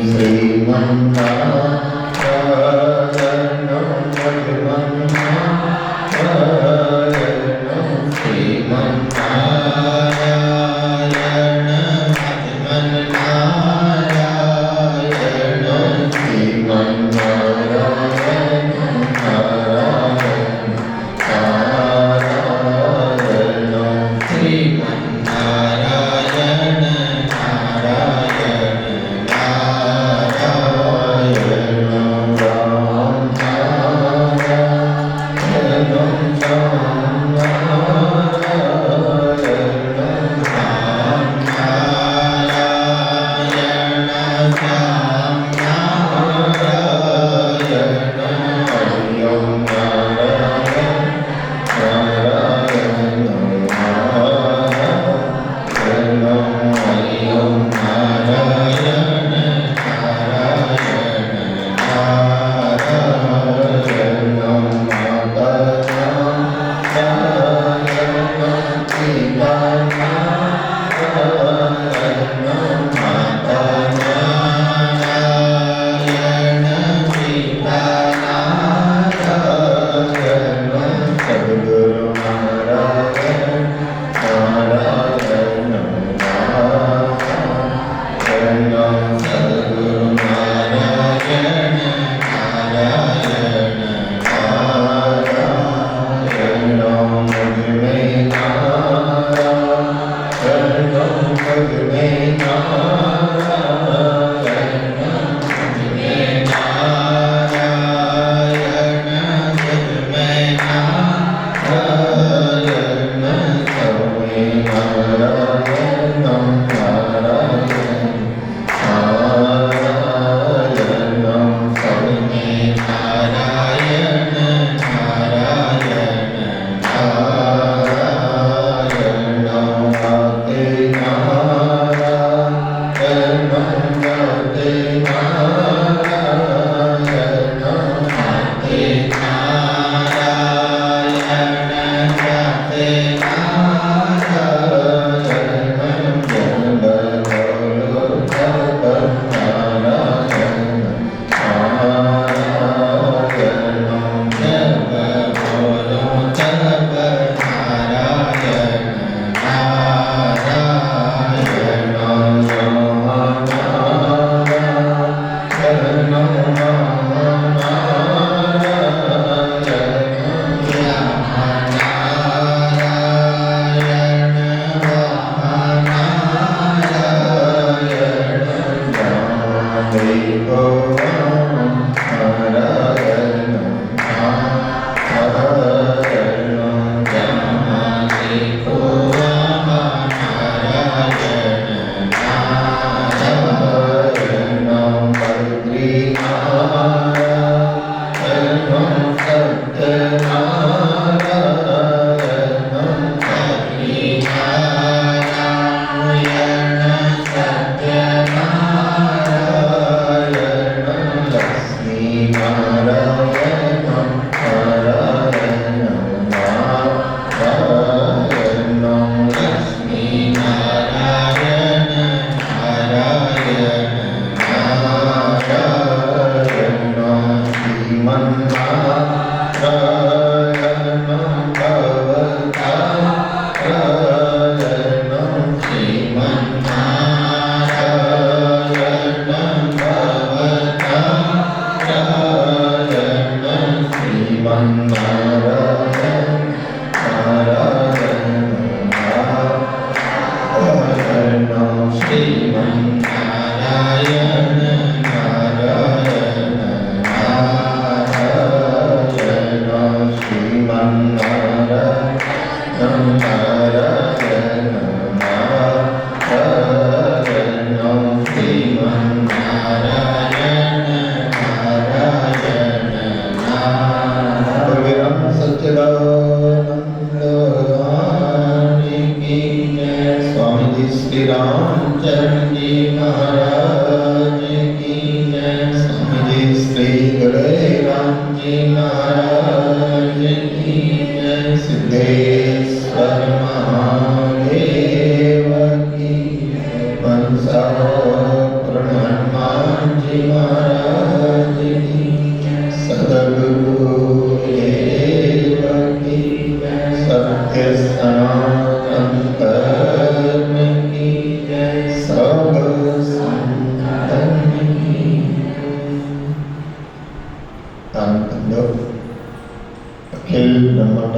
Sutya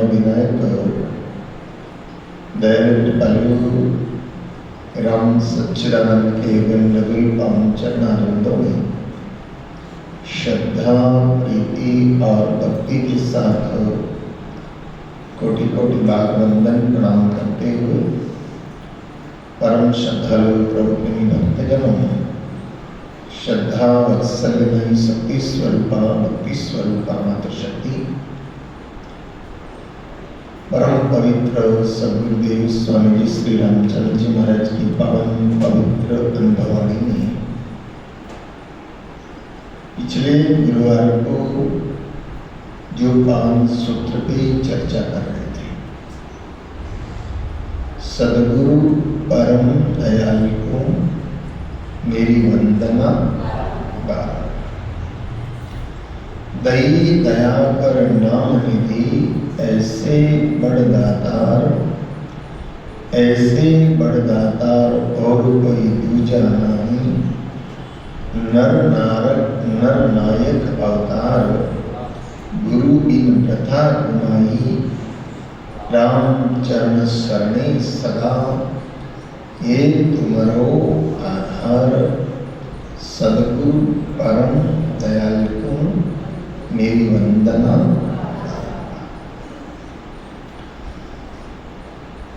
Vinayak दयालु राम सच्चिदानंद के वृंदुल पांचरणानंदों में श्रद्धा, प्रीति और भक्ति के साथ कोटि कोटि बार वंदन प्रणाम करते हुए परम श्रद्धालु प्रभु प्रेमी भक्तजनों में श्रद्धा वत्सल्यमयी शक्ति स्वरूपा भक्ति स्वरूपा मातृ शक्ति परम पवित्र सद्गुरुदेव स्वामी जी श्री रामचंद्र जी महाराज की पावन पवित्र अनुभवाणी में पिछले गुरुवार को जो पावन सूत्र पे चर्चा कर रहे थे, सद्गुरु परम दयाल को मेरी वंदना बार। दई दया कर नाम निधि ऐसे बड़दातार, ऐसे बड़दातार और कोई दूजा नहीं। नर नायक अवतार गुरु बिन प्रथा गुनाई। राम चरण शरणे सदा ये तुमरो आधार। सद्गुरु परम दयाल को मेरी वंदना।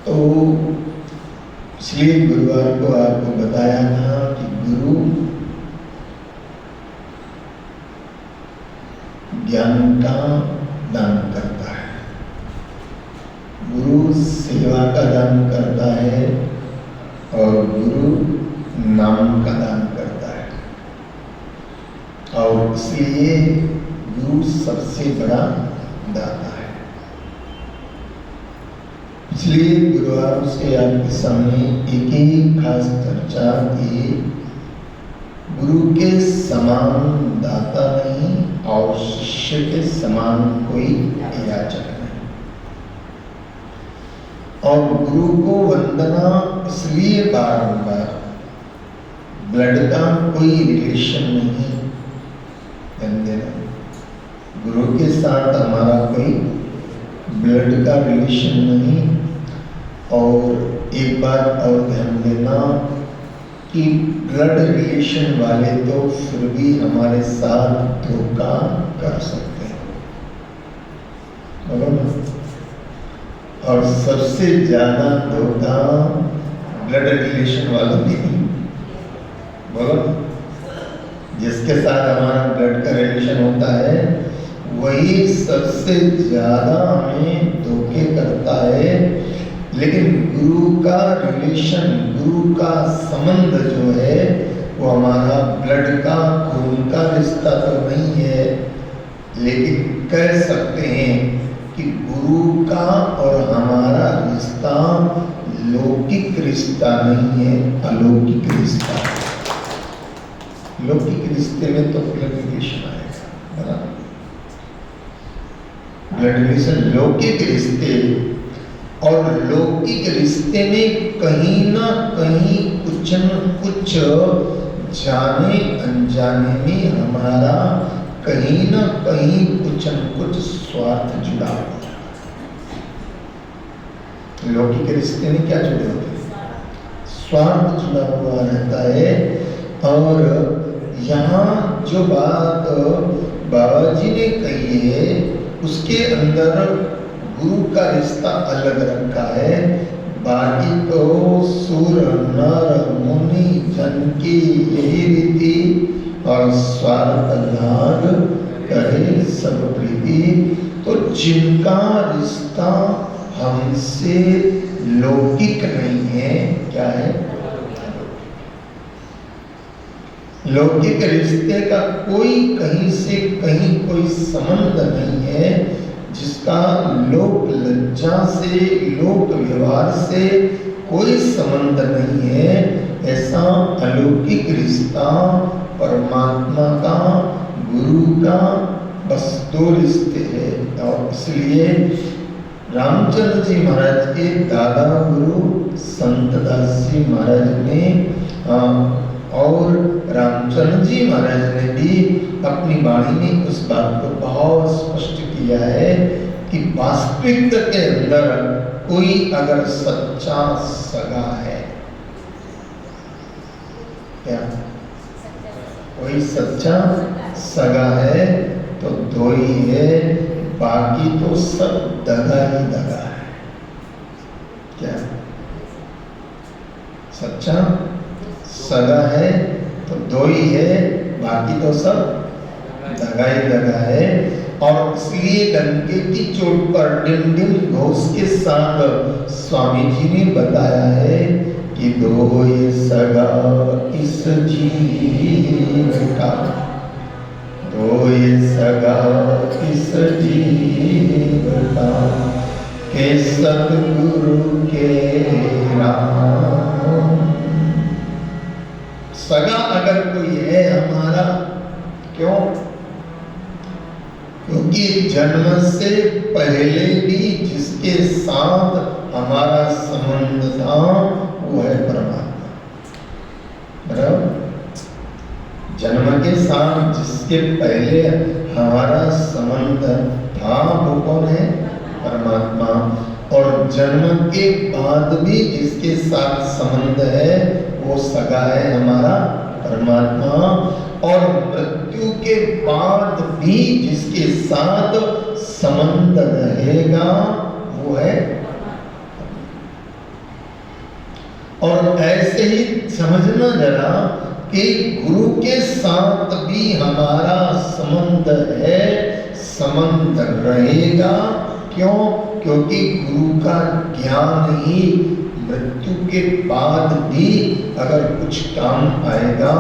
तो इसलिए गुरुवार को आपको बताया था कि गुरु ज्ञान का दान करता है, गुरु सेवा का दान करता है और गुरु नाम का दान करता है। और इसलिए गुरु सबसे बड़ा दाता है। इसलिए गुरुवार से आपके सामने एक ही खास चर्चा की, गुरु के समान दाता नहीं और शिष्य के समान कोई याचक नहीं। और गुरु को वंदना इसलिए बारंबार, ब्लड का कोई रिलेशन नहीं देना। गुरु के साथ हमारा कोई ब्लड का रिलेशन नहीं। और एक बात और ध्यान देना कि ब्लड रिलेशन वाले तो फिर भी हमारे साथ धोखा कर सकते हैं, बोलो ना। और सबसे ज्यादा धोखा ब्लड रिलेशन वालों की, बोलो। जिसके साथ हमारा ब्लड का रिलेशन होता है वही सबसे ज्यादा हमें धोखे करता है। लेकिन गुरु का रिलेशन, गुरु का संबंध जो है वो हमारा ब्लड का, खून का रिश्ता तो नहीं है, लेकिन कह सकते हैं कि गुरु का और हमारा रिश्ता लौकिक रिश्ता नहीं है, अलौकिक रिश्ता है। लौकिक रिश्ते में तो ब्लड रिलेशन आएगा, बराबर। ब्लड रिलेशन लौकिक रिश्ते, और लौकिक रिश्ते में कहीं ना कहीं कुछ न कुछ जाने अनजाने में हमारा कहीं ना कहीं कुछ न कुछ स्वार्थ जुड़ा होता है। लौकिक रिश्ते में क्या जुड़े होते हैं? स्वार्थ जुड़ा हुआ रहता है। और यहाँ जो बात बाबा जी ने कही है उसके अंदर गुरु का रिश्ता अलग रखा है। बाकी तो सुर नर मुनि जन की यही रीति, और स्वार्थ लाग करे सब प्रीति। तो जिनका रिश्ता हमसे लौकिक नहीं है, क्या है? लौकिक रिश्ते का कोई कहीं से कहीं कोई संबंध नहीं है, जिसका लोक लज्जा से, लोक व्यवहार से कोई संबंध नहीं है, ऐसा अलौकिक रिश्ता परमात्मा का, गुरु का, बस दो रिश्ते हैं। और इसलिए रामचंद्र जी महाराज के दादा गुरु संत दास जी महाराज ने और रामचंद्र जी महाराज ने भी अपनी वाणी में उस बात को बहुत स्पष्ट किया है कि वास्तविकता के अंदर कोई अगर सच्चा सगा है, क्या कोई सच्चा सगा है तो दो ही है, बाकी तो सब दगा ही दगा है। क्या सच्चा सगा है तो दो ही है, बाकी तो सब दगा ही दगा है। और इसलिए डंके की चोट पर डिम डिम घोष के साथ स्वामी जी ने बताया है कि दो ये सगा इस जीव का, दो ये सगा इस जीव का, के सतगुरु के राम। सगा अगर कोई है हमारा, क्यों? क्योंकि जन्म से पहले भी जिसके साथ हमारा संबंध था वो है परमात्मा। बराबर? जन्म के साथ जिसके पहले हमारा संबंध था वो कौन है? परमात्मा। और जन्म के बाद भी जिसके साथ संबंध है वो सगा है हमारा परमात्मा। और मृत्यु के बाद भी जिसके साथ संबंध रहेगा वो है। और ऐसे ही समझना जरा कि गुरु के साथ भी हमारा संबंध है, संबंध रहेगा। क्यों? क्योंकि गुरु का ज्ञान ही मृत्यु के बाद भी अगर कुछ काम आएगा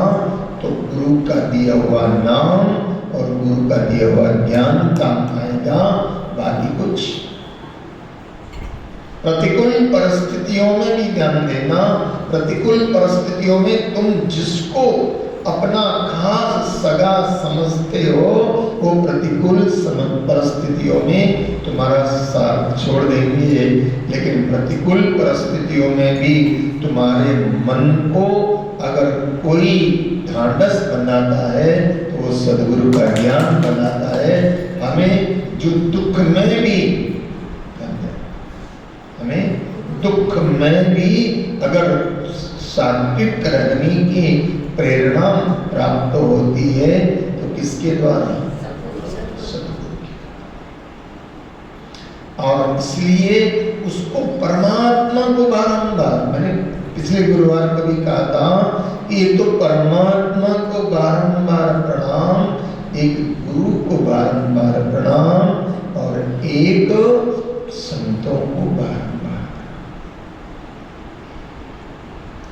तो गुरु का दिया हुआ नाम और गुरु का दिया हुआ ज्ञान काम आएगा, बाकी कुछ। प्रतिकूल परिस्थितियों में भी ध्यान देना, प्रतिकूल परिस्थितियों में तुम जिसको अपना खास सगा समझते हो वो प्रतिकूल परिस्थितियों में तुम्हारा साथ छोड़ देंगे, लेकिन प्रतिकूल परिस्थितियों में भी तुम्हारे मन को अगर कोई ढांढस बनाता है तो वो सद्गुरु का ज्ञान बनाता है। हमें जो दुख में भी, हमें दुख में भी अगर सात्विक रहने की प्रेरणा प्राप्त होती है तो किसके द्वारा? सद्गुरु के। और इसलिए उसको परमात्मा को बारंबार, मैंने पिछले गुरुवार को भी कहा था कि ये तो परमात्मा को बारंबार प्रणाम, एक गुरु को बारंबार प्रणाम और एक संतों को बारंबार,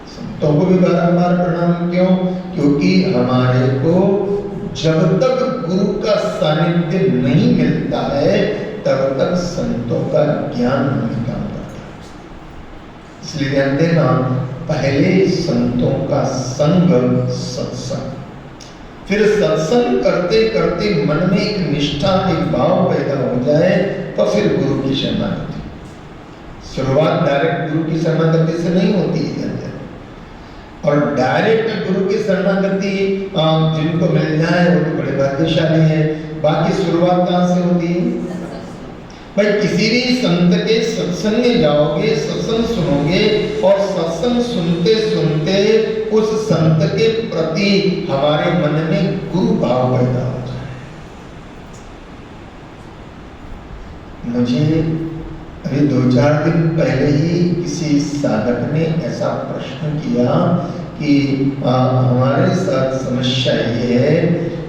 संतों को भी बारंबार प्रणाम। क्यों? क्योंकि हमारे को जब तक गुरु का सानिध्य नहीं मिलता है तब तक संतों का ज्ञान नहीं काम करता। इसलिए ध्यान देना, पहले संतों का संग सत्संग, फिर सत्संग करते करते मन में एक निष्ठा, एक भाव पैदा हो जाए तो फिर गुरु की शरणागति। शुरुआत डायरेक्ट गुरु की शरणागति से नहीं होती है। और डायरेक्ट गुरु की शरणागति जिनको मिल जाए वो तो बड़े भाग्यशाली है। बाकी शुरुआत कहाँ से होती है? भाई किसी भी संत के सत्संग में जाओगे, सत्संग सुनोगे और सत्संग सुनते सुनते उस संत के प्रति हमारे मन में गुरु भाव पैदा हो जाए। मुझे अभी 2-4 दिन पहले ही किसी साधक ने ऐसा प्रश्न किया कि हमारे साथ समस्या ये है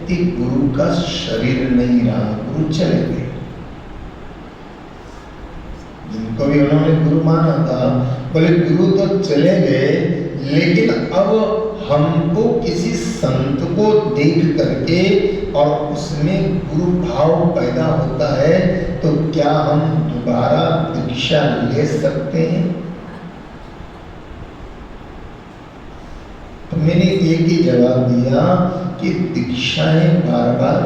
कि गुरु का शरीर नहीं रहा, गुरु चले गए। जिनको भी उन्होंने गुरु माना था बोले गुरु तो चले गए, लेकिन अब हमको किसी संत को देख करके और उसमें गुरु भाव पैदा होता है तो क्या हम दोबारा दीक्षा ले सकते हैं? तो मैंने एक ही जवाब दिया कि दीक्षाएं बार बार,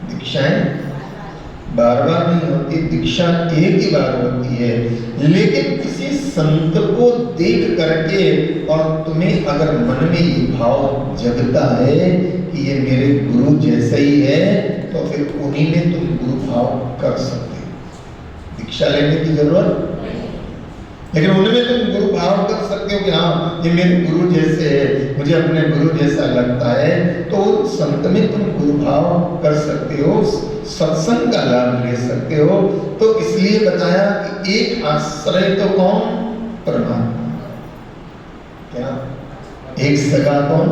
दीक्षाएं बार बार नहीं होती, दीक्षा एक ही बार होती है, लेकिन किसी संत को देख करके और तुम्हें अगर मन में ये भाव जगता है कि ये मेरे गुरु जैसे ही है, तो फिर उन्हीं में तुम गुरु भाव कर सकते हो। दीक्षा लेने की जरूरत, लेकिन उनमें तुम गुरु भाव कर सकते हो कि हाँ ये मेरे गुरु जैसे है, मुझे अपने गुरु जैसा लगता है, तो संत में तुम गुरु भाव कर सकते हो, सत्संग का लाभ ले सकते हो। तो इसलिए बताया कि एक आश्रय तो कौन? परमात्मा। क्या एक सगा कौन?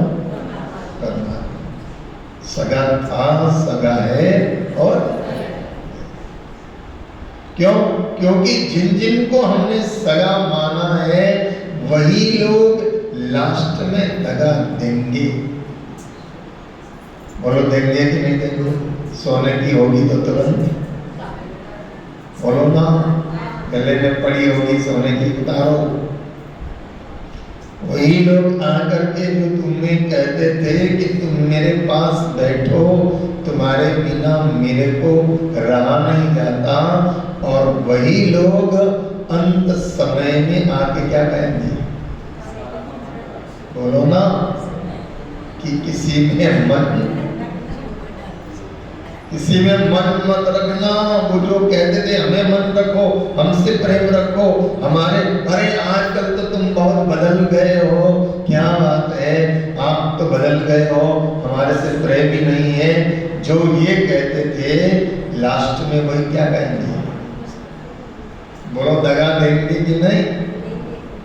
परमात्मा। सगा था, सगा है और क्यों? क्योंकि जिन जिन को हमने सगा माना है वही लोग लास्ट में दगा देंगे। बोलो देंगे कि नहीं देंगे? सोने की होगी तो तुरंत बोलो ना, गले में पड़ी होगी सोने की उतारो। वही लोग आकर के जो तुम्हें कहते थे कि तुम मेरे पास बैठो, तुम्हारे बिना मेरे को रहा नहीं जाता, और वही लोग अंत समय में आके क्या कहेंगे? बोलो ना, कि किसी में मन मत रखना। वो जो कहते थे हमें मन रखो, हमसे प्रेम रखो, हमारे, अरे आजकल तो तुम बहुत बदल गए हो, क्या बात है, आप तो बदल गए हो, हमारे से प्रेम ही नहीं है। जो ये कहते थे लास्ट में वही क्या कहेंगे? बोलो दगा देंगे कि नहीं?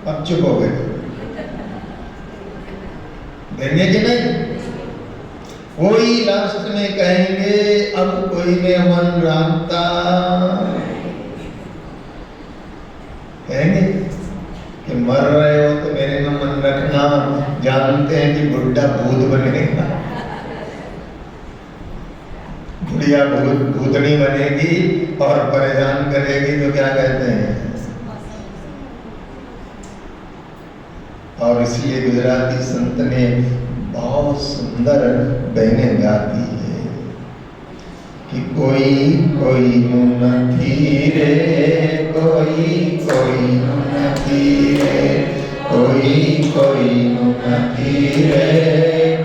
अब चुप हो गए, देंगे कि नहीं? वही लास्ट में कहेंगे अब कोई में मन रखता, कहेंगे कि मर रहे हो तो मेरे में मन रखना, जानते हैं कि बुढ़ा भूत बनेगा, बुढ़िया भूतनी बनेगी और परेशान करेगी, तो क्या कहते हैं? और इसलिए गुजराती संत ने बहुत सुंदर बहनें गाती है कि कोई कोई नहीं रे, कोई कोई नहीं रे, कोई कोई नहीं रे,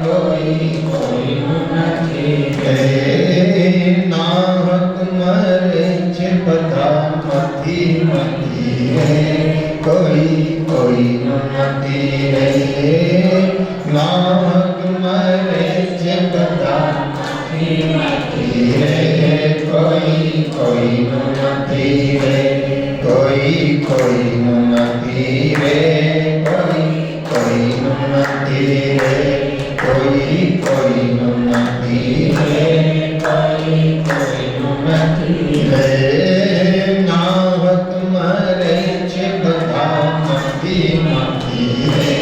कोई कोई नहीं रे, नाहक मरे छिपता मथी मथी रे, कोई कोई नहीं रे, नाहक मरे छिपता मथी मथी रे, कोई कोई नहीं रे, कोई कोई नहीं रे, कोई कोई नहीं रे, कोई कोई नहीं रे, कोई कोई नहीं रे, नाहक मरे छिपता मथी मथी रे,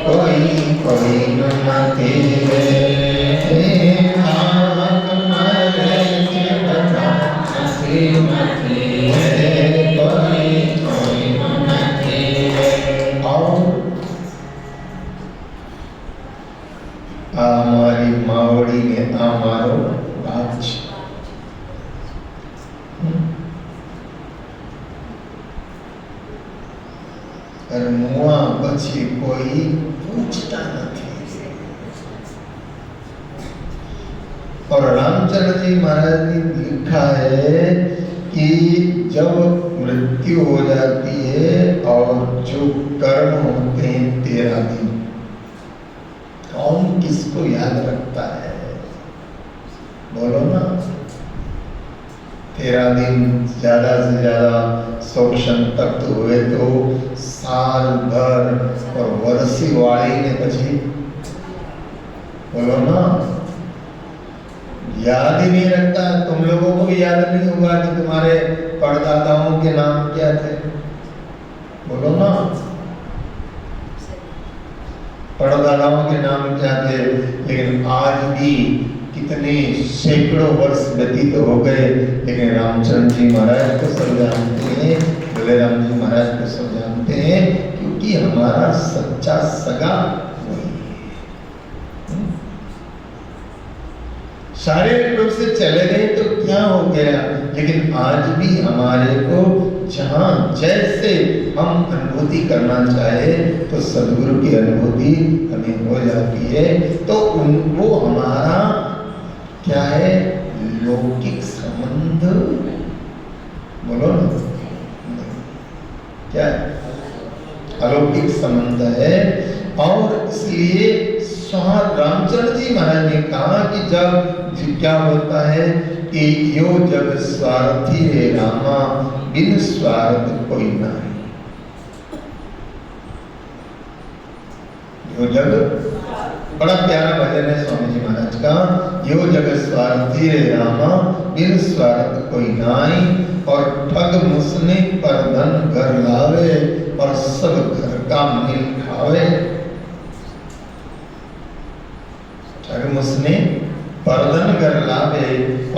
कोई कोई नहीं रे, नाहक मरे छिपता मथी मथी रे, कोई कोई नहीं रे। और हमारी मावड़ी में हमारो बात और मुआ बची कोई पूछता नहीं। और रामचंद्र जी महाराज ने लिखा है कि जब मृत्यु हो जाती है और जो कर्म होते हैं 13 दिन, कौन किसको याद रखता है? बोलो ना। 13 दिन ज्यादा से ज्यादा 100 संतप्त हुए तो साल भर, और वर्षी वाली ने पची, बोलो ना, याद ही नहीं रखता। तुम लोगों को भी याद नहीं होगा कि तुम्हारे परदादाओं के नाम क्या थे? बोलो ना, परदादाओं के नाम क्या थे? लेकिन आज भी कितने सैकड़ों वर्ष व्यतीत हो गए, लेकिन रामचंद्र जी महाराज को सब जानते हैं, बलराम जी महाराज को सब जानते हैं, क्योंकि हमारा सच्चा सगा वही है। शारीरिक रूप से चले गए तो क्या हो गया, लेकिन आज भी हमारे को जहाँ जैसे हम अनुभूति करना चाहे तो सदगुरु की अनुभूति हमें हो जाती है। तो उनको हमारा क्या है, लौकिक संबंध बोलो ना, क्या है, अलौकिक संबंध है। और इसलिए रामचंद्र जी महाराज ने कहा कि जब क्या होता है कि यो जग स्वार्थी है रामा, बिन स्वार्थ कोई नहीं। यो जग, बड़ा प्यारा भजन है स्वामी जी महाराज का, यो जग स्वार्थी है रामा, बिन स्वार्थ कोई नाई। और ठग मुसने पर धन घर लावे, और सब घर का मिल खावे। ठग मुसने पर धन घर लावे,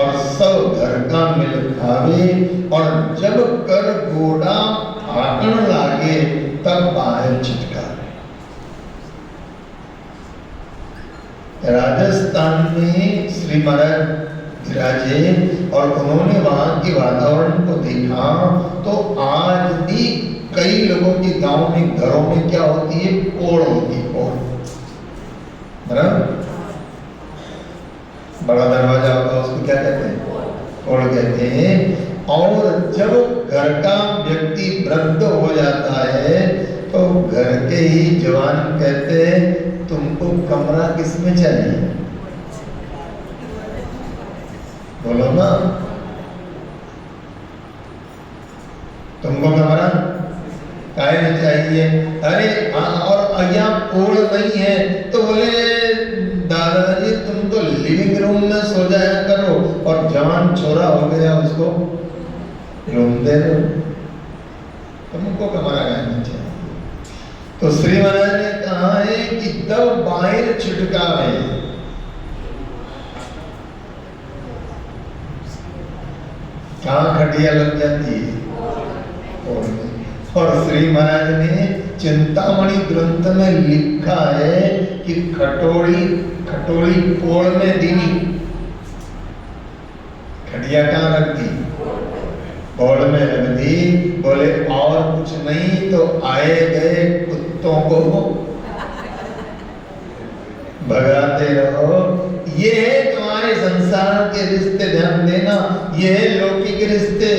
और सब घर का मिल खावे। और जब कर घोड़ा फाटन लागे, तब बाहर छिटकावे। राजस्थान में श्री महाराज विराजे और उन्होंने वहां के वातावरण को देखा, तो आज भी कई लोगों के गांव में घरों में क्या होती है, कोड़ होती है, कोड़, बड़ा दरवाजा होता है, उसको क्या कहते हैं, कोड़ कहते हैं। और जब घर का व्यक्ति वृद्ध हो जाता है तो घर के ही जवान कहते हैं, तुमको कमरा किसमें चाहिए, बोलो ना, तुमको कमरा काहे में चाहिए। अरे और यहाँ कोड़ नहीं है तो बोले दादाजी तुम तो लिविंग रूम में सो जाया करो, और जवान छोरा हो गया उसको रूम दे दो, तुमको कमरा काहे में चाहिए। तो श्री महाराज ने कहा है कि तब बाहर छिटकावे, कहाँ खटिया लग जाती है, और श्री महाराज ने चिंतामणि ग्रंथ में लिखा है कि खटोली खटोली पोड़ में दीनी, खटिया कहाँ रख दी, पोड़ में रख दी। बोले और कुछ नहीं तो आए गए कुत्तों को भगाते रहो। ये है तुम्हारे संसार के रिश्ते, ध्यान देना, ये है लौकिक रिश्ते,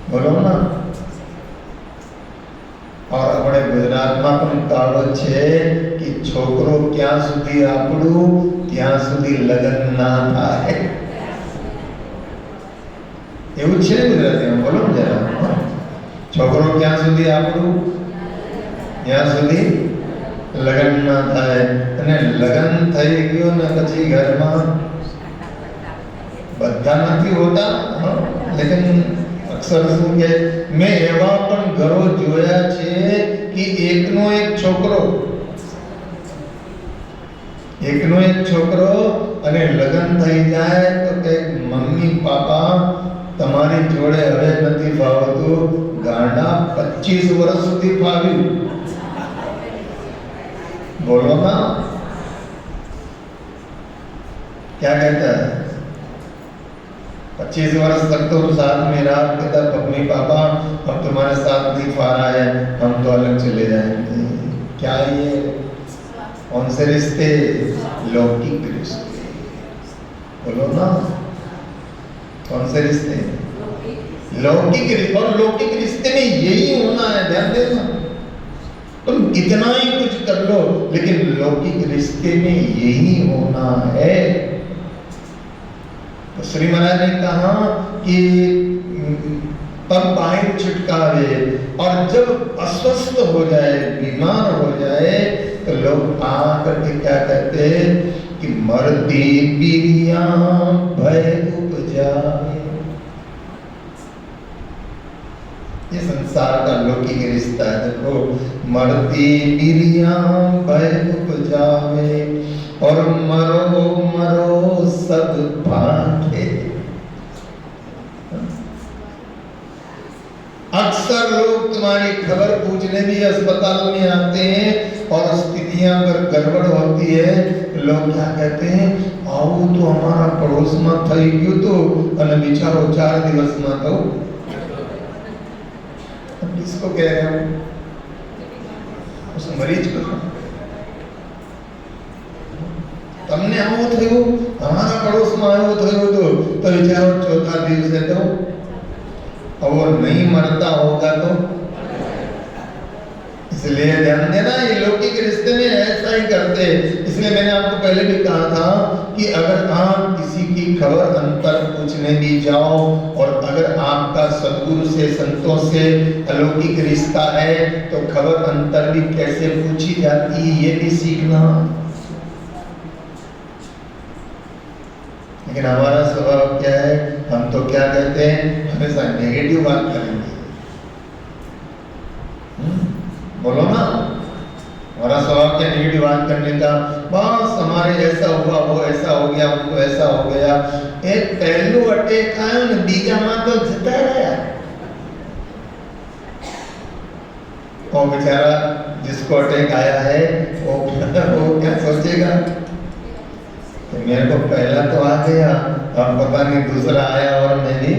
बोलो ना। और अपने गुजरात में पण कहावत छे कि छोकरो क्या सुधी आपड़ू ત્યાં સુધી લગ્ન ના થાય, એવું છે ગુજરાતીમાં, બોલો ને જરા, છોકરો ક્યાં સુધી આપણું ત્યાં સુધી લગ્ન ના થાય। અને લગ્ન થઈ ગયો ને પછી ઘરમાં બધા નથી હોતા, લેकिन અક્ષર શું કે મેં એવા પણ ઘરો જોયા છે કે એકનો એક છોકરો અને લગ્ન થઈ જાય તો કે મમ્મી પાપા તમારી જોડે હવે નથી ફાવતું, ગાંડા 25 વર્ષ સુધી ફાવ્યું, बोलो ना, क्या कहता है, 25 वर्ष तक तो साथ में रहा, कहता मम्मी पापा अब तुम्हारे साथ नहीं पा रहा है, हम तो अलग चले जाएंगे। क्या ये कौन से रिश्ते, लौकिक रिश्ते, बोलो ना, कौन से रिश्ते, लौकिक रिश्ते। और लौकिक रिश्ते में यही होना है, ध्यान देना, तुम कितना ही कुछ कर लो लेकिन लौकिक रिश्ते में यही होना है। तो श्री महाराज ने कहा कि तब बाहर छुटकारे, और जब अस्वस्थ हो जाए, बीमार हो जाए तो लोग आकर के क्या कहते हैं कि मरती बिरिया भय उपजाए। ये संसार का लौकिक रिश्ता है। देखो, मरती बिरिया भय उपजावे, और मरो मरो सब भागे। अक्सर लोग तुम्हारी खबर पूछने भी अस्पताल में आते हैं, और स्थितियां अगर गड़बड़ होती होती है, लोग क्या कहते हैं, आओ तो हमारा पड़ोस में થઈ ગયું તો અને બિચારો 4 દિવસમાં તો किसको कह रहे हो? उस मरीज को। તમને આવું થયું, हमारा पड़ोस में आयो થયું तो विचारो 4 દિવસ है तो, और वो नहीं मरता होगा तो। इसलिए ध्यान देना, ये लौकिक रिश्ते में ऐसा ही करते। इसलिए मैंने आपको पहले भी कहा था कि अगर आप किसी की खबर अंतर पूछने भी जाओ, और अगर आपका सदगुरु से, संतों से अलौकिक रिश्ता है, तो खबर अंतर भी कैसे पूछी जाती है ये भी सीखना। लेकिन हमारा स्वभाव क्या है, हम तो क्या कहते हैं, हमेशा नेगेटिव बात करेंगे। बोलो ना, हमारा स्वभाव क्या, नेगेटिव बात करने का। बस हमारे ऐसा हुआ, वो ऐसा हो गया, उनको ऐसा हो गया। एक पहलू अटैक आयो ने बीजा में तो जता रहा। वो बेचारा जिसको अटैक आया है वो क्या सोचेगा कि मेरे को पहला तो आ गया, अब पता नहीं दूसरा आया और मैंने।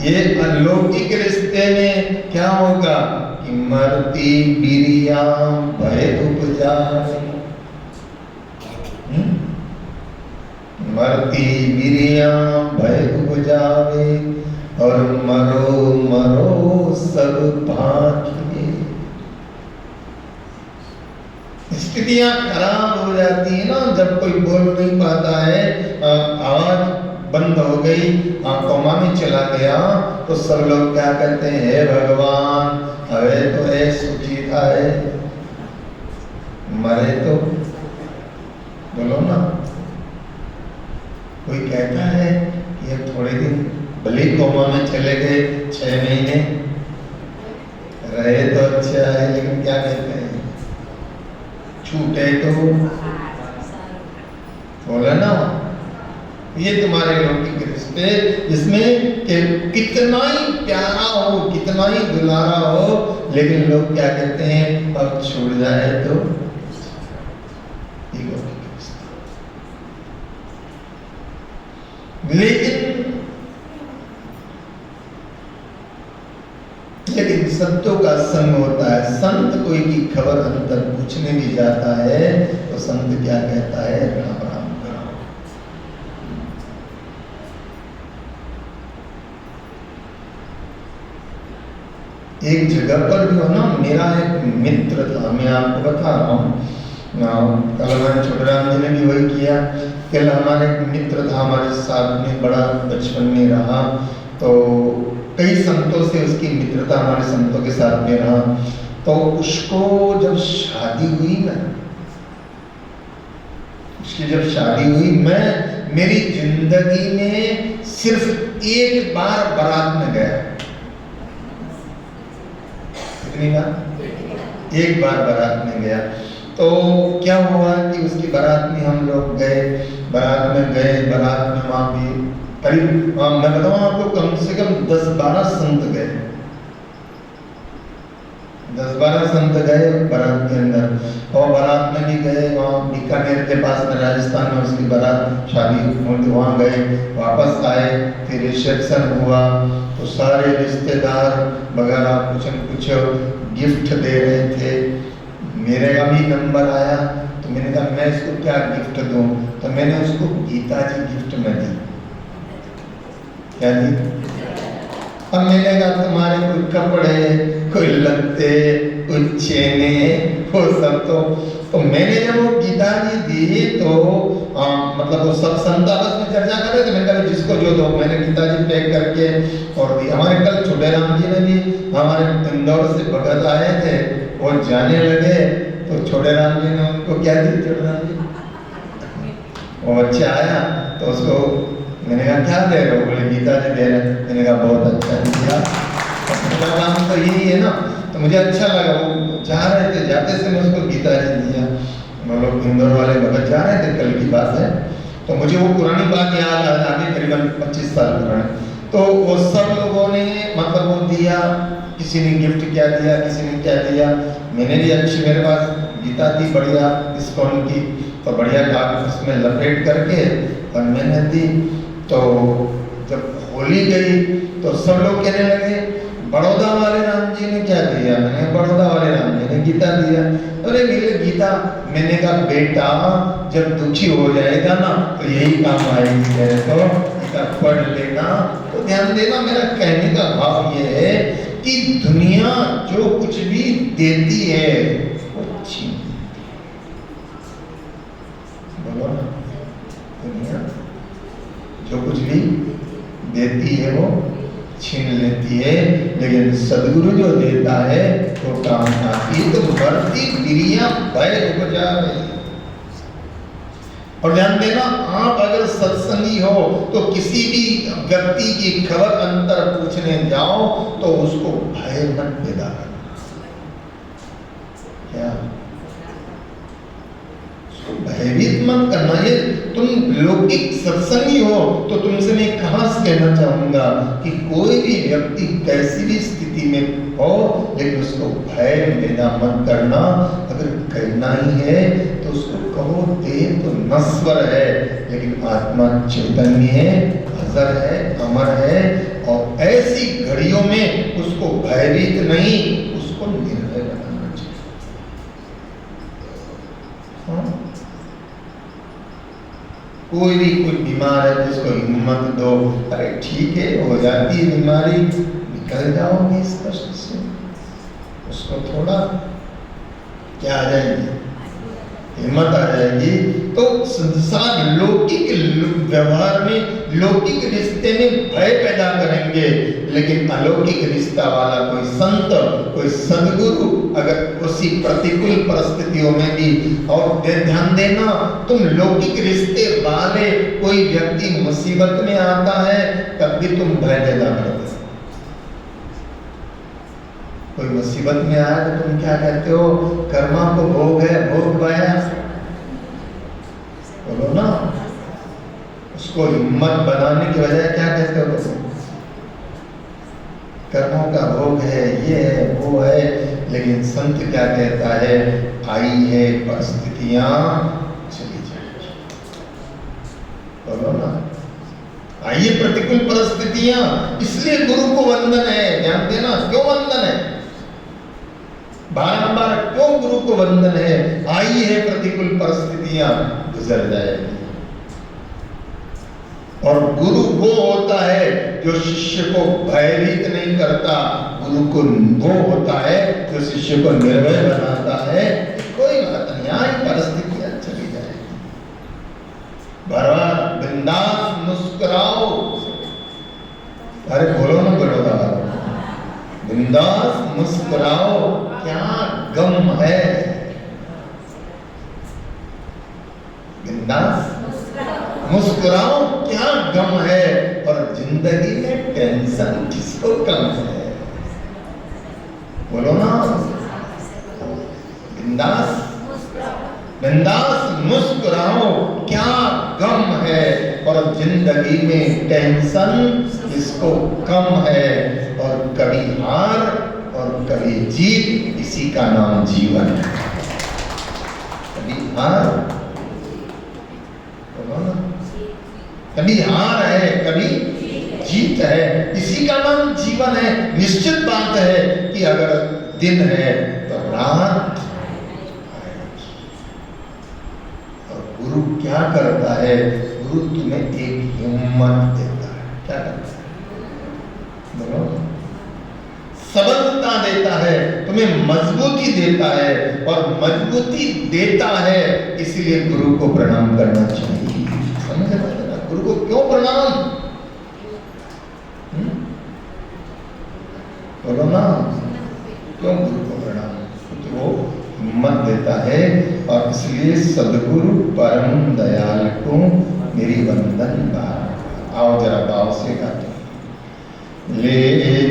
ये अलौकिक रिश्ते में क्या होगा कि मरती बिरिया भय उपजावे, मरती बिरिया भय उपजावे, और मरो मरो सब भाग्य। स्थितियां खराब हो जाती है ना, जब कोई बोल नहीं पाता है, आवाज बंद हो गई, कोमा में चला गया, तो सब लोग क्या कहते हैं, हे भगवान હવે તો એ સુખી થાય, मरे तो। बोलो ना, कोई कहता है कि अब थोड़े दिन भले कोमा में चले गए, 6 महीने रहे तो अच्छा है, लेकिन क्या कहते हैं, छूटे तो। बोला ना, ये तुम्हारे लौकिक रिश्ते, जिसमें कितना ही प्यारा हो, कितना ही दुलारा हो, लेकिन लोग क्या कहते हैं, अब छूट जाए तो। ये लौकिक रिश्ते। लेकिन संतों का संग होता है। संत कोई की खबर अंतर पूछने भी जाता है तो संत क्या कहता है, राम राम करो। एक जगह पर जो ना, मेरा एक मित्र था, मैं आपको बता रहा हूँ, कल हमारे छोटेराम जी ने भी वही किया। कल हमारे एक मित्र था, हमारे साथ में बड़ा बचपन में रहा, तो कई संतों से उसकी मित्रता हमारे संतों के साथ में रहा। तो उसको जब शादी हुई ना, उसकी जब शादी हुई, मैं मेरी जिंदगी में सिर्फ एक बार बारात में गया। कितनी बार? एक बार बारात में गया। तो क्या हुआ कि उसकी बारात में हम लोग गए, बारात में वहाँ भी करीब, मैं बताऊँ आपको, कम से कम 10-12 संत गए, 10-12 संत गए बारात के अंदर। और बारात में भी गए, वहाँ बीकानेर के पास में राजस्थान में उसकी बारात शादी होती, वहाँ गए, वापस आए, फिर रिसेप्शन हुआ, तो सारे रिश्तेदार वगैरह कुछ न कुछ गिफ्ट दे रहे थे। मेरे का भी नंबर आया, तो मैंने कहा मैं इसको क्या गिफ्ट दूँ, तो मैंने उसको गीता जी गिफ्ट में दी। क्या दी? अब मैंने कहा तुम्हारे कोई कपड़े, कोई लत्ते, कोई चेने, वो सब तो मैंने जब वो गीता जी दी, तो मतलब वो सब संत आपस में चर्चा कर रहे थे। मैंने कहा जिसको जो दो, मैंने गीता जी पैक करके और दी। हमारे कल छोटेराम जी ने भी, हमारे इंदौर से भगत आए थे, वो जाने लगे, तो छोटेराम जी ने उनको क्या दी? छोटेराम जी वो बच्चा आया तो उसको मैंने कहा क्या दे रहे हो? बोले गीता जी दे रहे। मैंने कहा बहुत अच्छा दिया, अपना काम तो यही है ना। तो मुझे अच्छा लगा, वो जा रहे थे, जाते से मैं उसको गीता जी दिया। हम लोग इंदौर वाले भगत जा रहे थे, कल की बात है, तो मुझे वो पुरानी बात याद आ गई, करीबन 25 साल पुरानी। तो वो सब लोगों ने मतलब वो दिया, किसी ने गिफ्ट क्या दिया, किसी ने क्या दिया। मैंने भी अच्छी, मेरे पास गीता थी बढ़िया इस्कॉन की, तो बढ़िया कागज उसमें लपेट करके और मैंने दी। तो जब होली गई तो सब लोग कहने लगे बड़ौदा वाले राम जी ने क्या दिया? मैंने बड़ौदा वाले राम जी ने गीता दिया। अरे मेरे गीता, मैंने कहा बेटा जब दुखी हो जाएगा ना तो यही काम आएगी, तो गीता पढ़ लेना। तो ध्यान देना, मेरा कहने का भाव ये है कि दुनिया जो कुछ भी देती है वो छीन, बोलो ना, दुनिया जो कुछ भी देती है वो छीन लेती है, लेकिन सदगुरु जो देता है वो काम आती। तो बढ़ती क्रिया भय उपजावे। और ध्यान देना, आप अगर सत्संगी हो तो किसी भी व्यक्ति की खबर अंतर पूछने जाओ तो उसको भय मत पैदा करना। क्या? भयभीत मत करना। ये तुम लौकिक सत्संगी हो तो तुमसे मैं खास कहना चाहूंगा कि कोई भी व्यक्ति कैसी भी स्थिति में हो, लेकिन उसको भय पैदा मत करना। अगर कहना ही है तो उसको कहो देह तो नश्वर है लेकिन आत्मा चैतन्य है, अजर है, अमर है। और ऐसी घड़ियों में उसको भयभीत नहीं, उसको निर्भय बनाना चाहिए। हाँ? कोई बीमार है तो उसको हिम्मत दो, अरे ठीक है हो जाती है बीमारी, निकल जाओगे इस कष्ट से। उसको थोड़ा क्या आ जाएगी, हिम्मत आ जाएगी। तो संसार लौकिक व्यवहार में, लौकिक रिश्ते में भय पैदा करेंगे, लेकिन अलौकिक रिश्ता वाला कोई संत, कोई सदगुरु अगर उसी प्रतिकूल परिस्थितियों में भी, और ध्यान देना, तुम लौकिक रिश्ते वाले कोई व्यक्ति मुसीबत में आता है तब भी तुम भय पैदा करते हो। कोई मुसीबत में आया तो तुम क्या कहते हो? कर्मा को भोग है, भोग पाया, बोलो ना। उसको हिम्मत बनाने की बजाय क्या कहते हो तुम? कर्मों का भोग है, ये है, वो है। लेकिन संत क्या कहता है? आई है परिस्थितियां, चली जाएगी। बोलो ना, आइए प्रतिकूल परिस्थितियां, इसलिए गुरु को वंदन है। ध्यान देना, क्यों वंदन है? बारंबार क्यों गुरु को वंदन है? आई है प्रतिकूल परिस्थितियां, गुजर जाएगी। और गुरु वो होता है जो शिष्य को भयभीत नहीं करता। गुरु को वो होता है जो शिष्य को निर्भय बनाता है। कोई बात नहीं, आई परिस्थितियां चली जाएगी, बार बिंदास मुस्कुराओ। अरे बोलो ना, बोलो ना, बिंदास मुस्कुराओ, क्या गम है? बिंदास मुस्कुराओ, क्या गम है? और जिंदगी में टेंशन किसको कम है? बोलो ना, बिंदास बिंदास मुस्कुराओ, क्या गम है? और जिंदगी में टेंशन किसको कम है? और कभी हार और कभी जीत, इसी का नाम जीवन है। कभी हार, कभी हार है, कभी जीत है, इसी का नाम जीवन है। निश्चित बात है कि अगर दिन है तो रात आएगी। और गुरु क्या करता है? गुरु तुम्हें एक हिम्मत देता है। क्या करता है? बोलो, सबलता देता है, तुम्हें मजबूती देता है। और मजबूती देता है, इसलिए गुरु को प्रणाम करना चाहिए। समझ रहे? गुरु को क्यों प्रणाम? बोलो ना, क्यों गुरु को प्रणाम? तो वो हिम्मत देता है। और इसलिए सदगुरु परम दयाल को मेरी वंदन बार। आओ जरा भाव से गाते। ले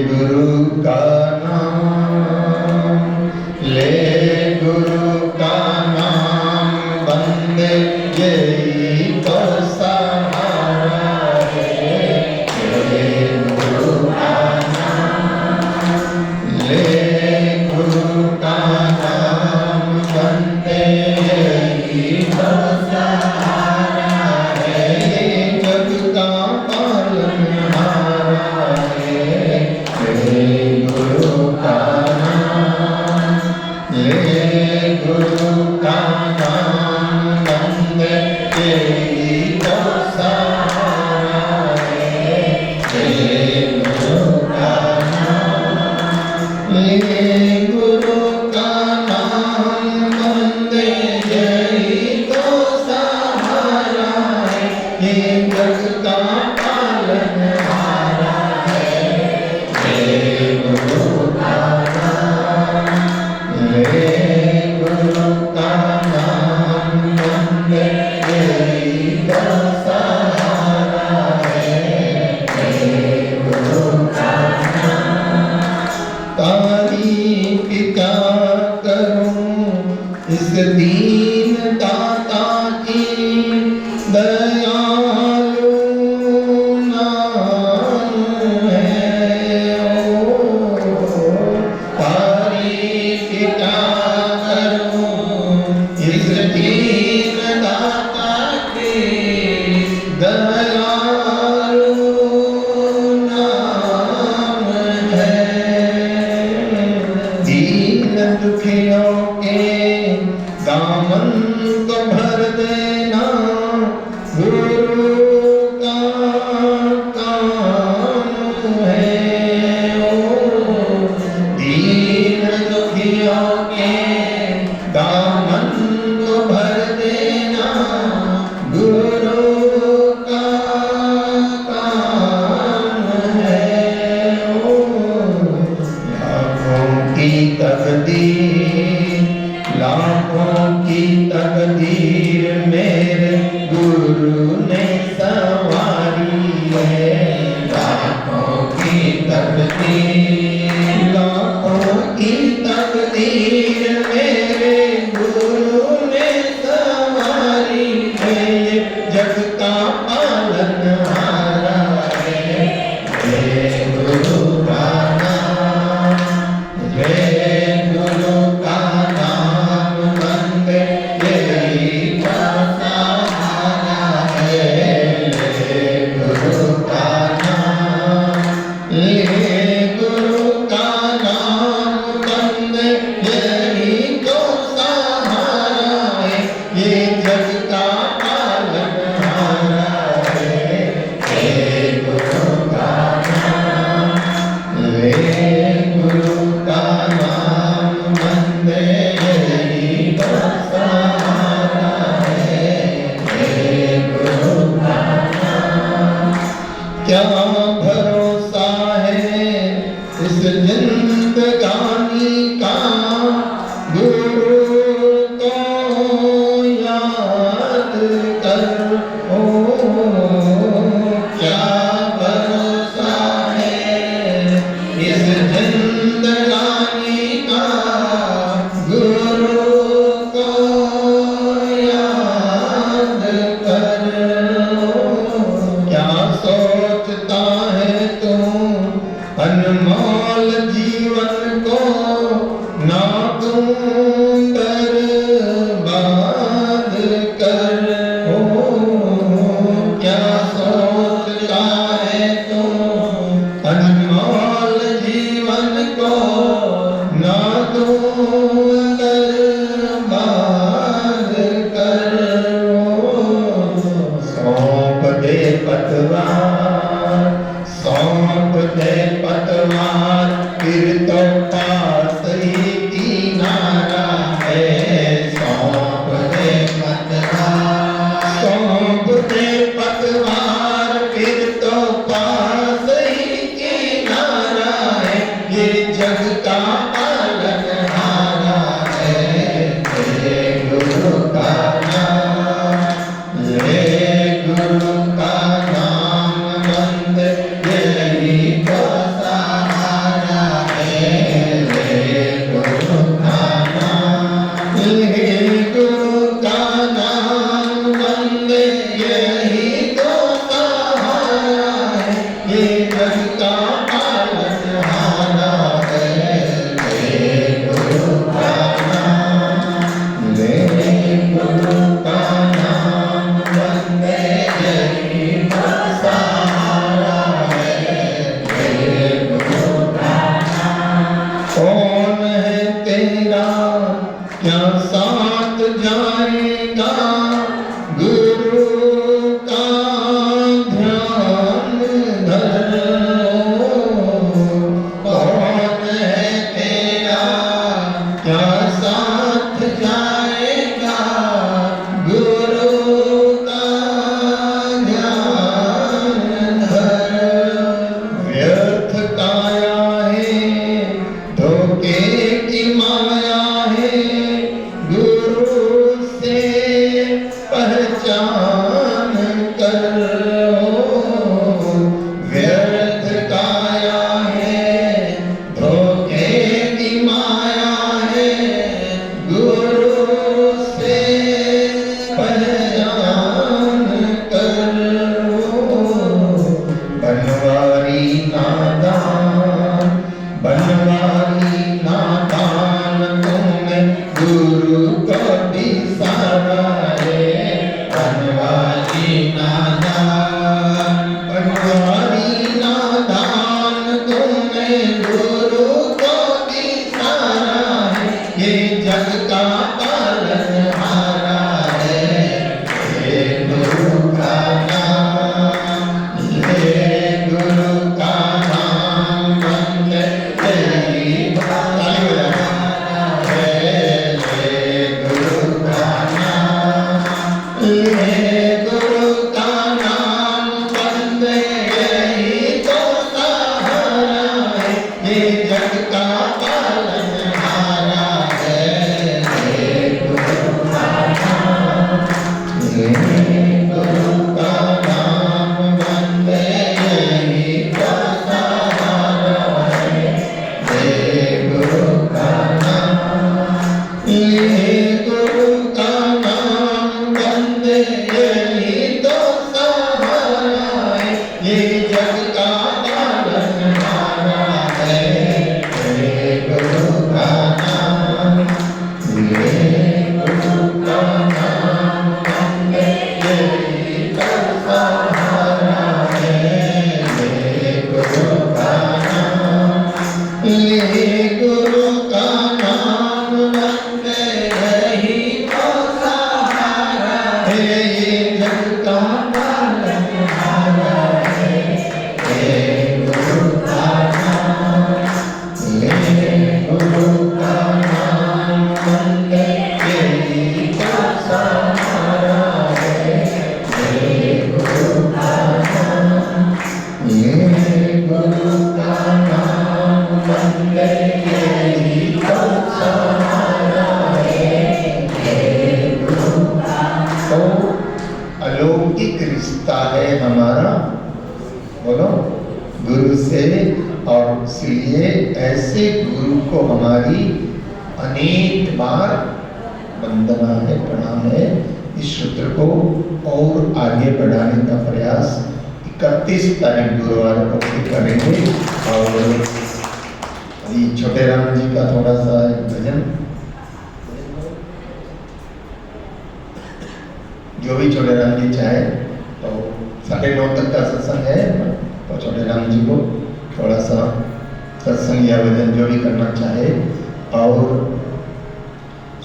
गुरु का नाम, ले गुरु का नाम, बंदे यही तो सहारा है। ले गुरु का नाम, ले गुरु का नाम, बंदे दीन दाता की दयालु नाम है। तारीफ क्या करूं इस दीन दाता की दयालु नाम है। दीन दुखियों के दामन को भर देना गुरु का काम है। दीन दुखियों के दामन को भर देना गुरु का काम है। लाखों की तकदीर मेरे गुरु ने संवारी है। लाखों की तकदीर मेरे गुरु ने संवारी है। ये जग का पालनहारा है गुरु का नाम, गुरु का नाम बंदे यही का सहारा है। गुरु का नाम, गुरु का नाम बंदे यही तो सहारा है। ये जग का पालनहारा है गुरु का नाम, गुरु का नाम बंदे यही तो सहारा है गुरु का नाम। क्या भरोसा है इस जिंदगानी का गुरु को याद कर। क्या भरोसा है इस जिंदगानी का गुरु को याद कर। क्या सोचता है तू अनमोल जीवन को ना तू बर्बाद कर। क्या सोचता है तू अनमोल जीवन को ना तू बर्बाद कर। सौंप दे पतवार, सौंप दे पतवार, फिर तो पास ही किनारा है। सौंप दे पतवार, सौंप दे पतवार, फिर तो पास ही किनारा है। ये जग का पालनहारा है गुरु का नाम, गुरु का नाम बंदे यही तो सहारा है। गुरु का नाम, गुरु का नाम बंदे यही तो सहारा है। ये जग का पालनहारा है गुरु का नाम, गुरु का नाम बंदे यही तो सहारा है गुरु का नाम। कौन है तेरा क्या साथ जाएगा गुरु का ध्यान धर। कौन है तेरा क्या साथ जाएगा गुरु का ध्यान धर। व्यर्थ काया है धोखे की माया है गुरु से को बिसारा रे बनवारी नादान तुमने गुरु को बिसारा है ये जग का पालनहारा है ये गुरु का नाम ये गुरु का नाम बंदे तेरी अलौकिक रिश्ता है हमारा, बोलो, गुरु से। और इसलिए ऐसे गुरु को हमारी अनेक बार वंदना है, प्रणाम है। इस सूत्र को और आगे बढ़ाने का प्रयास 31 तारीख गुरुवार को करेंगे। और छोटे राम जी का थोड़ा सा भजन, जो भी छोटे राम जी चाहे तो 9:30 तक का सत्संग है, तो छोटे राम जी को थोड़ा सा सत्संग या भजन जो भी करना चाहे। और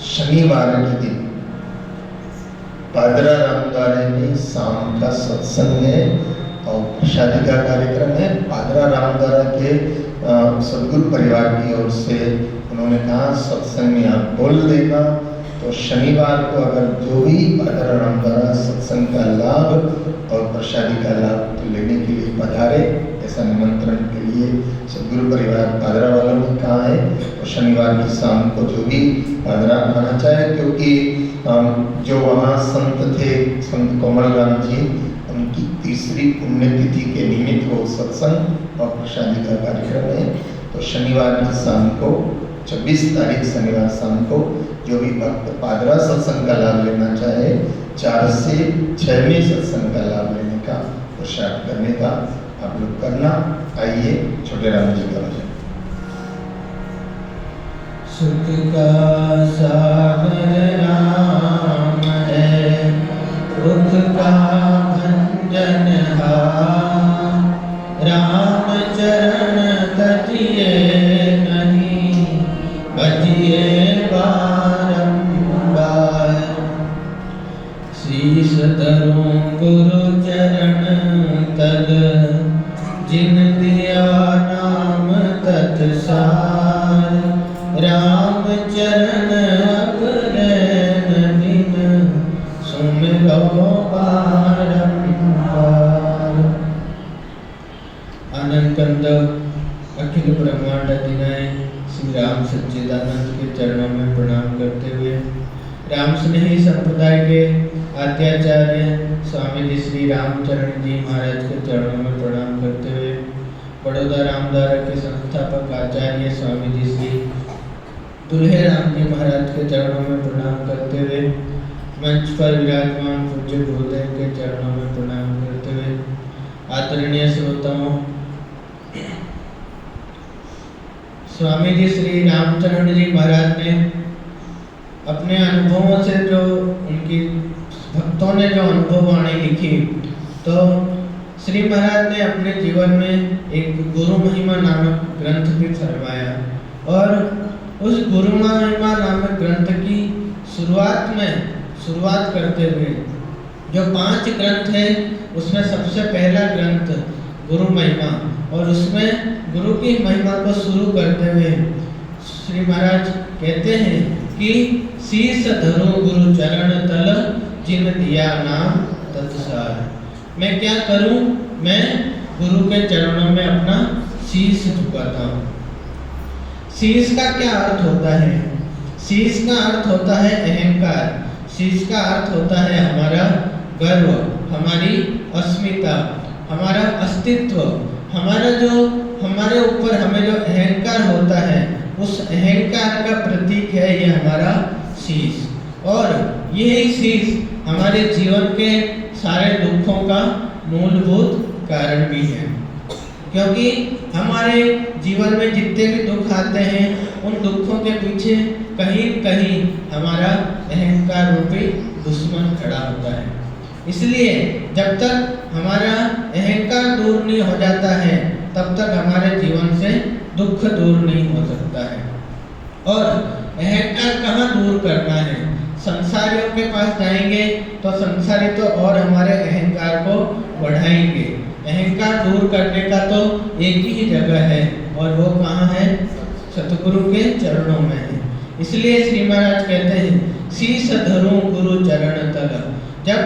शनिवार के दिन पादरा रामद्वारे में शाम का सत्संग है और शादी का कार्यक्रम है। पादरा रामद्वारा के सदगुरु परिवार की ओर से उन्होंने कहा सत्संग में आप बोल देना। तो शनिवार को अगर जो भी पादरा रामद्वारा सत्संग का लाभ और प्रसादी का लाभ लेने के लिए पधारे, ऐसा निमंत्रण के लिए सदगुरु परिवार पादरा वालों ने कहा है। तो शनिवार की शाम को जो भी पादरा आना चाहे, क्योंकि जो वहाँ संत थे, संत कोमल राम जी, उनकी 3री पुण्यतिथि के निमित्त वो सत्संग और प्रसादी का कार्यक्रम है। तो शनिवार की शाम को 26 तारीख शनिवार शाम को जो भी भक्त पादरा सत्संग का लाभ लेना चाहे, 4 से 6 में सत्संग का लाभ लेने का, प्रसाद करने का आप लोग करना। आइए छोटे राम जी का भजन। सुख का सागर राम है, दुख का भंजनहार, राम चरण तजिए नहीं बजिए बारंबार। शीश धरूं गुरु चरण तल, जिन दिया नाम तत्सार। राम चरण अग्रैन दिन, सुमिरो बारंबार। आनंद कंद अखिल ब्रह्मांड अधिनाय श्री राम सच्चिदानंद के चरणों में प्रणाम करते हुए, राम स्नेही संप्रदाय के आद्याचार्य स्वामी जी श्री रामचरण जी महाराज के चरणों में प्रणाम करते हुए, बड़ौदा रामद्वारा के संस्थापक आचार्य स्वामी जी श्री दुल्हे राम जी महाराज के चरणों में प्रणाम करते हुए, मंच पर विराजमान पूज्य गुरुदेव के चरणों में प्रणाम करते हुए, आदरणीय श्रोताओं, स्वामी जी श्री रामचरण जी महाराज ने अपने अनुभवों से जो उनकी भक्तों ने जो अनुभव वाणी लिखी, तो श्री महाराज ने अपने जीवन में एक गुरु महिमा नामक ग्रंथ भी फरमाया। और उस गुरु महिमा नामक ग्रंथ की शुरुआत करते हुए जो 5 ग्रंथ है, उसमें सबसे पहला ग्रंथ गुरु महिमा, और उसमें गुरु की महिमा को शुरू करते हुए श्री महाराज कहते हैं कि शीस धरो गुरु चरण तल, जिन दिया नाम तत्सार। मैं क्या करूं, मैं गुरु के चरणों में अपना शीश झुकाता हूँ। शीश का क्या अर्थ होता है? शीश का अर्थ होता है अहंकार। शीश का अर्थ होता है हमारा गर्व, हमारी अस्मिता, हमारा अस्तित्व, हमारा जो हमारे ऊपर हमें जो अहंकार होता है, उस अहंकार का प्रतीक है ये हमारा शीश। और यही शीश हमारे जीवन के सारे दुखों का मूलभूत कारण भी है, क्योंकि हमारे जीवन में जितने भी दुख आते हैं, उन दुखों के पीछे कहीं कहीं हमारा अहंकार रूपी दुश्मन खड़ा होता है। इसलिए जब तक हमारा अहंकार दूर नहीं हो जाता है, तब तक हमारे जीवन से दुख दूर नहीं हो सकता है। और अहंकार कहाँ दूर करना है? संसारियों के पास जाएंगे तो संसारी तो और हमारे अहंकार को बढ़ाएंगे। अहंकार दूर करने का तो एक ही जगह है, और वो कहाँ है? सतगुरु के चरणों में है। इसलिए श्री महाराज कहते हैं शीश धरूं गुरु चरण तल। जब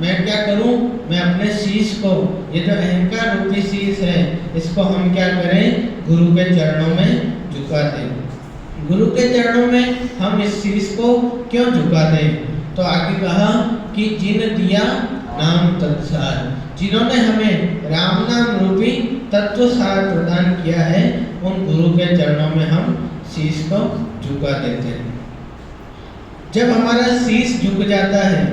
मैं क्या करूं, मैं अपने शीश को, ये जो अहंकार रूपी शीश है, इसको हम क्या करें? गुरु के चरणों में झुका दें। गुरु के चरणों में हम इस शीश को क्यों झुका दें? तो आगे कहा कि जिन दिया नाम तत्सार, जिन्होंने हमें राम नाम रूपी तत्व सार प्रदान किया है, उन गुरु के चरणों में हम शीश को झुका देते हैं। जब हमारा शीश झुक जाता है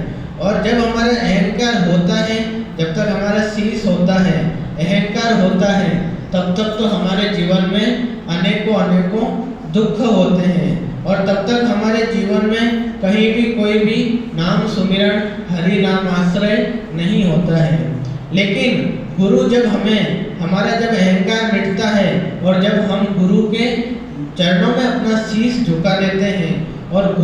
और जब हमारा अहंकार होता है, जब तक हमारा शीश होता है, अहंकार होता है, तब तक तो हमारे जीवन में अनेकों दुख होते हैं, और तब तक हमारे जीवन में कहीं भी कोई भी नाम सुमिरन, हरि नाम आश्रय नहीं होता है। लेकिन गुरु जब हमारा जब अहंकार मिटता है और जब हम गुरु के चरणों में अपना शीश झुका देते हैं और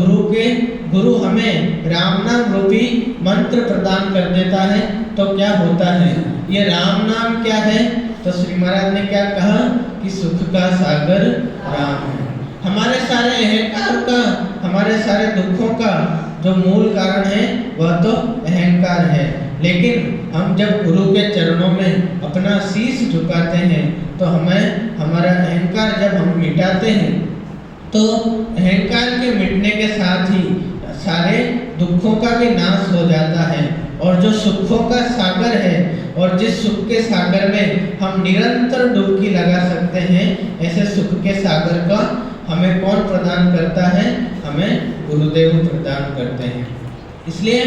गुरु हमें राम नाम रूपी मंत्र प्रदान कर देता है, तो क्या होता है? ये राम नाम क्या है? तो श्री महाराज ने क्या कहा कि सुख का सागर राम है। हमारे सारे अहंकार का, हमारे सारे दुखों का जो मूल कारण है, वह तो अहंकार है। लेकिन हम जब गुरु के चरणों में अपना शीश झुकाते हैं, तो हमें हमारा अहंकार जब हम मिटाते हैं, तो अहंकार के मिटने के साथ ही सारे दुखों का भी नाश हो जाता है। और जो सुखों का सागर है, और जिस सुख के सागर में हम निरंतर डुबकी लगा सकते हैं, ऐसे सुख के सागर का हमें कौन प्रदान करता है? हमें गुरुदेव प्रदान करते हैं। इसलिए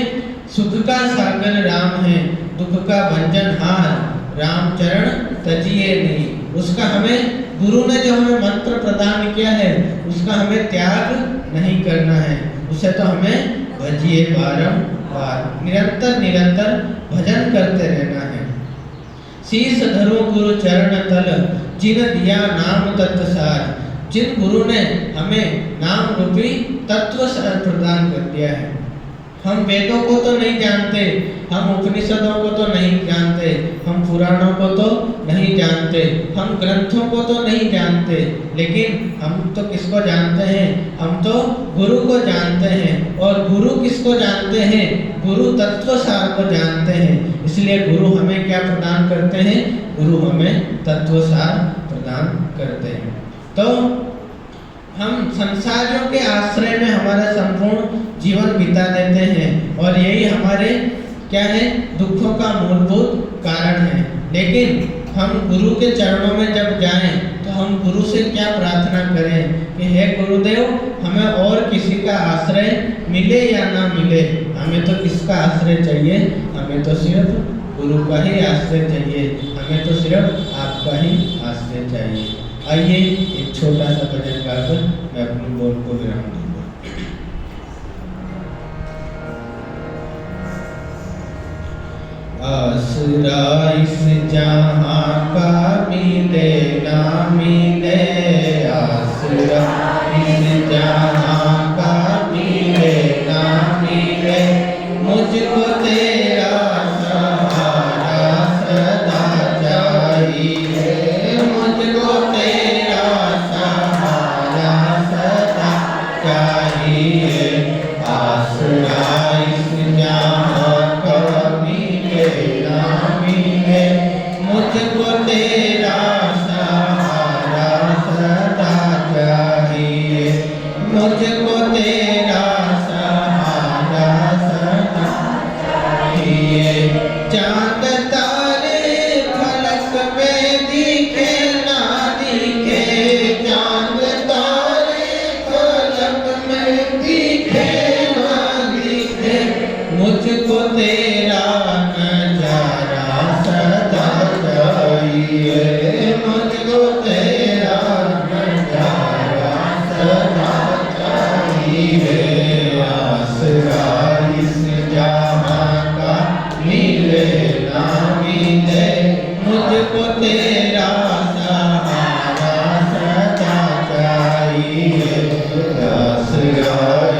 सुख का सागर राम है, दुख का भंजनहार, राम चरण तजिए नहीं। उसका हमें गुरु ने जो हमें मंत्र प्रदान किया है, उसका हमें त्याग नहीं करना है। उसे तो हमें भजिए बारंबार, निरंतर भजन करते रहना है। शीश धरो गुरु चरण तल, जिन दिया नाम तत्सार। जिन गुरु ने हमें नाम रूपी तत्व सार प्रदान कर दिया है। हम वेदों को तो नहीं जानते, हम उपनिषदों को तो नहीं जानते, हम पुराणों को तो नहीं जानते, हम ग्रंथों को तो नहीं जानते, लेकिन हम तो किसको जानते हैं? हम तो गुरु को जानते हैं। और गुरु किसको जानते हैं? गुरु तत्व सार को जानते हैं। इसलिए गुरु हमें क्या प्रदान करते हैं? गुरु हमें तत्व सार प्रदान करते हैं। तो हम संसारियों के आश्रय में हमारा संपूर्ण जीवन बिता देते हैं, और यही हमारे क्या है? दुखों का मूलभूत कारण है। लेकिन हम गुरु के चरणों में जब जाएं, तो हम गुरु से क्या प्रार्थना करें कि हे गुरुदेव, हमें और किसी का आश्रय मिले या ना मिले, हमें तो किसका आश्रय चाहिए? हमें तो सिर्फ गुरु का ही आश्रय चाहिए, हमें तो सिर्फ आपका ही आश्रय चाहिए। आइए एक छोटा सा भजन गाकर मैं अपने बोल को विराम दूंगा। आसरा इस जहाँ का मिले ना मिले, आसरा इस जहाँ का मिले ना मिले, मुझको तेरा सहारा सदा चाहिए, मुझको तेरा सहारा सदा चाहिए। आसरा इस जहाँ का मिले ना मिले, मुझको तेरा सहारा सदा चाहिए, मुझको तेरा सहारा सदा चाहिए। चाँद तारे फलक में दिखे ना दिखे, चाँद तारे फलक में दिखे ना दिखे, मुझको तेरा नजारा सदा चाहिए, मुझको तेरा नजारा सदा चाहिए। आसरा इस जहाँ का मिले ना मिले, मुझको तेरा सहारा सदा चाहिए। आसरा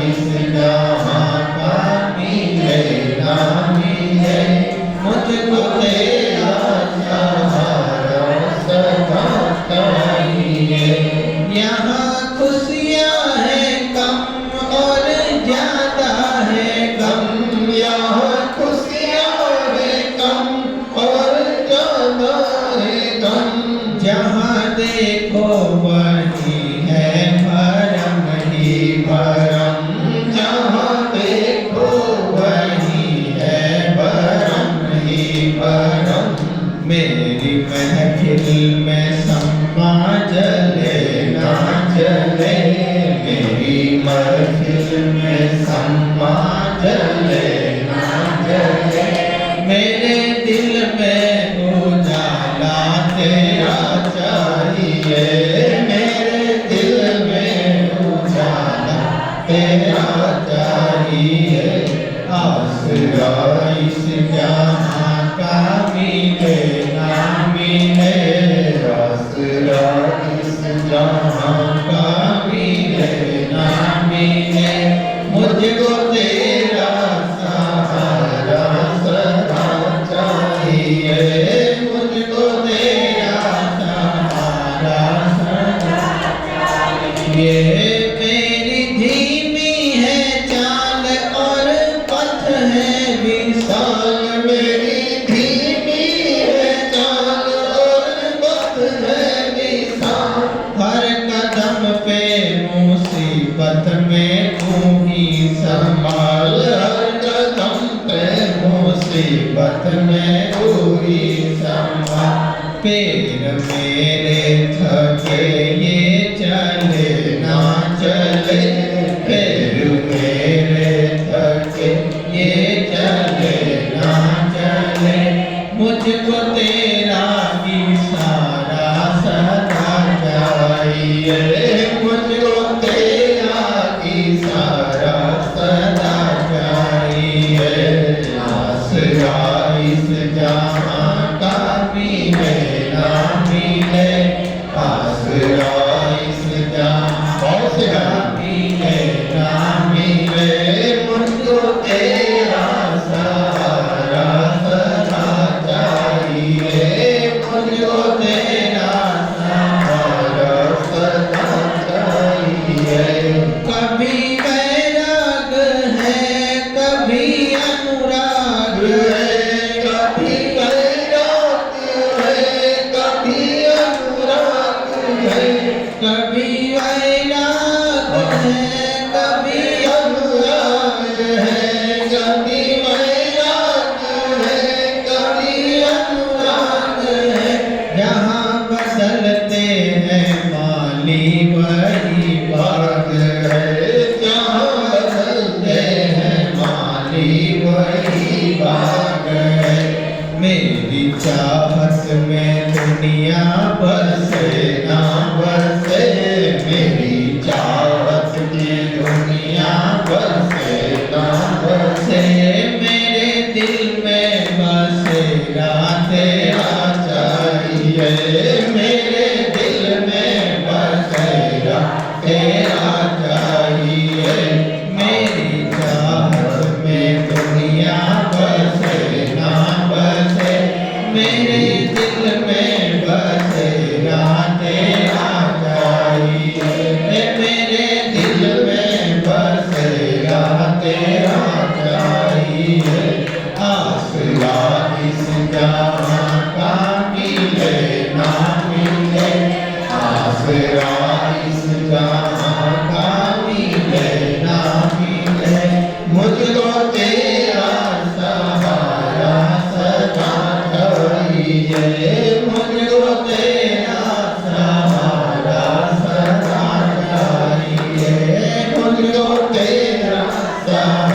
इस जहाँ का मिले ना मिले, मुझको तेरा सहारा सदा चाहिए। यहाँ खुशियाँ हैं कम और ज्यादा है गम, यहाँ खुशियाँ हैं कम और ज्यादा है गम, जहाँ देखो वही है भरम ही भरम, जहाँ देखो वही है भरम ही भरम। मेरी महफिल में सम्मा जले ना जले, मेरी महफिल में सम्मा जले ना जले, मेरे दिल में उजाला तेरा चाहिए, मेरे दिल में उजाला तेरा चाहिए। आसरा इस जहाँ का मिले ना मिले, आसरा इस जहाँ का मिले ना मिले, मुझको तेरा सहारा सदा चाहिए, मुझको तेरा सहारा सदा चाहिए। मेरी धीमी है चाल और पथ है विशाल, मेरी धीमी है चाल और पथ है विशाल, हर कदम पे मुसीबत में तू ही संभाल, हर कदम पे मुसीबत में तू ही संभाल। पैर मेरे थके ये चले ना चले, पैर मेरे थके ये चले ना चले, मुझको तेरा इशारा सदा चाहिए, मुझको तेरा इशारा सदा चाहिए। आसरा इस जहाँ का मिले ना मिले, आसरा इस जहाँ का मिले ना मिले, मुझको तेरा सहारा सदा चाहिए, मुझको तेरा सहारा सदा चाहिए। कभी वैराग है कभी अनुराग है, कभी वैराग है कभी अनुराग है, कभी वैराग है कभी अनुराग है, कभी वैराग है कभी अनुराग है, जहाँ बदलते हैं माली वही बाग है, जहाँ बदलते हैं माली वही बाग है। मेरी चाहत में दुनिया बसे ना बसे, मेरी चाहत में दुनिया बसे ना बसे, मेरे दिल में बसे स्वाहा